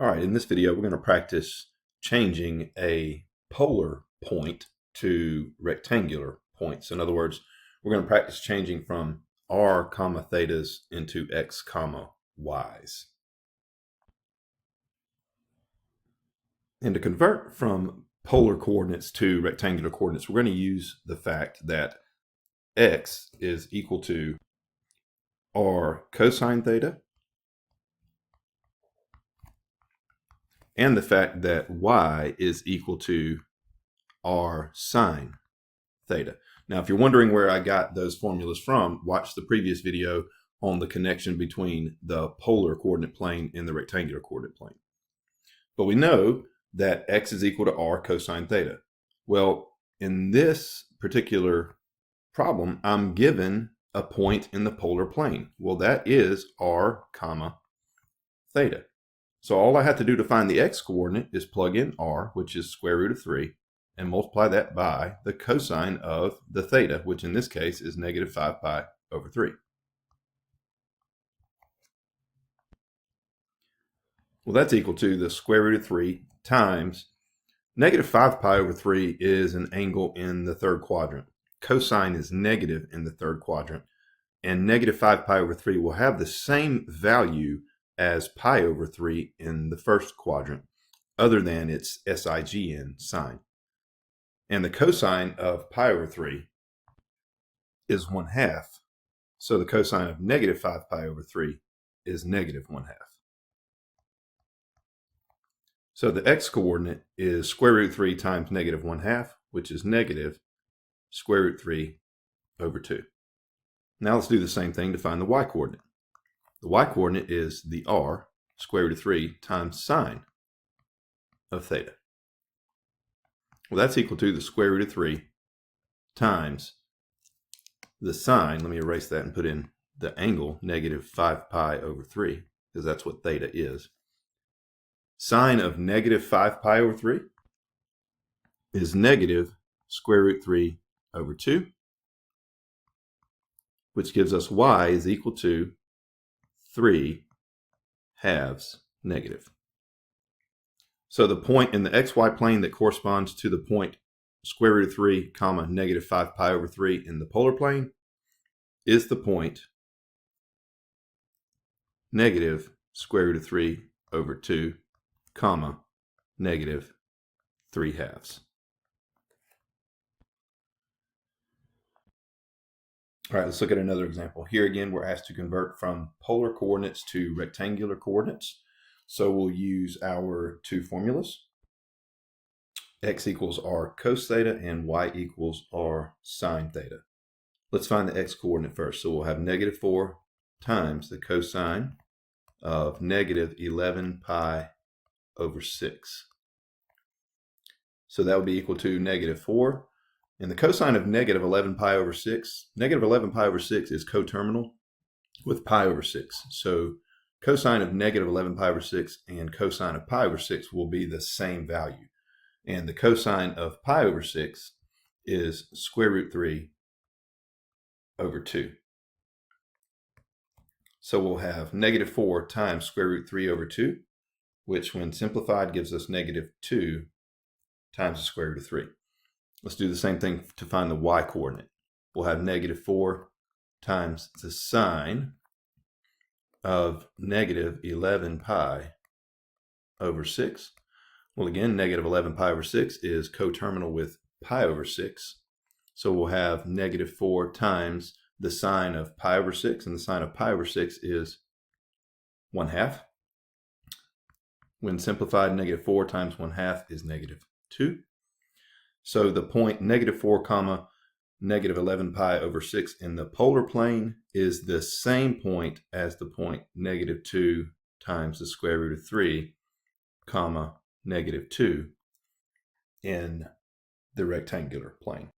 All right, in this video, we're going to practice changing a polar point to rectangular points. In other words, we're going to practice changing from r comma thetas into x comma y's. And to convert from polar coordinates to rectangular coordinates, we're going to use the fact that x is equal to r cosine theta and the fact that y is equal to r sine theta. Now, if you're wondering where I got those formulas from, watch the previous video on the connection between the polar coordinate plane and the rectangular coordinate plane. But we know that x is equal to r cosine theta. Well, in this particular problem, I'm given a point in the polar plane. Well, that is r comma theta. So all I have to do to find the x coordinate is plug in r, which is square root of 3, and multiply that by the cosine of the theta, which in this case is negative 5 pi over 3. Well, that's equal to the square root of 3 times negative 5 pi over 3 is an angle in the third quadrant. Cosine is negative in the third quadrant, and negative 5 pi over 3 will have the same value as pi over 3 in the first quadrant, other than its SIGN sign. And the cosine of pi over 3 is 1/2. So the cosine of negative 5 pi over 3 is negative 1/2. So the x coordinate is square root 3 times negative 1/2, which is negative square root 3 over 2. Now let's do the same thing to find the y coordinate. The y coordinate is the r square root of 3 times sine of theta. Well, that's equal to the square root of 3 times the sine. Let me erase that and put in the angle, negative 5 pi over 3, because that's what theta is. Sine of negative 5 pi over 3 is negative square root 3 over 2, which gives us y is equal to 3 halves negative. So the point in the xy plane that corresponds to the point square root of 3 comma negative 5 pi over 3 in the polar plane is the point negative square root of 3 over 2 comma negative 3 halves. All right, let's look at another example. Here again, we're asked to convert from polar coordinates to rectangular coordinates. So we'll use our two formulas. X equals r cos theta and y equals r sine theta. Let's find the x coordinate first. So we'll have negative 4 times the cosine of negative 11 pi over 6. So that would be equal to negative 4. And the cosine of negative 11 pi over 6, negative 11 pi over 6 is coterminal with pi over 6. So cosine of negative 11 pi over 6 and cosine of pi over 6 will be the same value. And the cosine of pi over 6 is square root 3 over 2. So we'll have negative 4 times square root 3 over 2, which when simplified gives us negative 2 times the square root of 3. Let's do the same thing to find the y coordinate. We'll have negative 4 times the sine of negative 11 pi over 6. Well, again, negative 11 pi over 6 is coterminal with pi over 6. So we'll have negative 4 times the sine of pi over 6, and the sine of pi over 6 is 1/2. When simplified, negative 4 times 1/2 is negative 2. So the point negative 4 comma negative 11 pi over 6 in the polar plane is the same point as the point negative 2 times the square root of 3 comma negative 2 in the rectangular plane.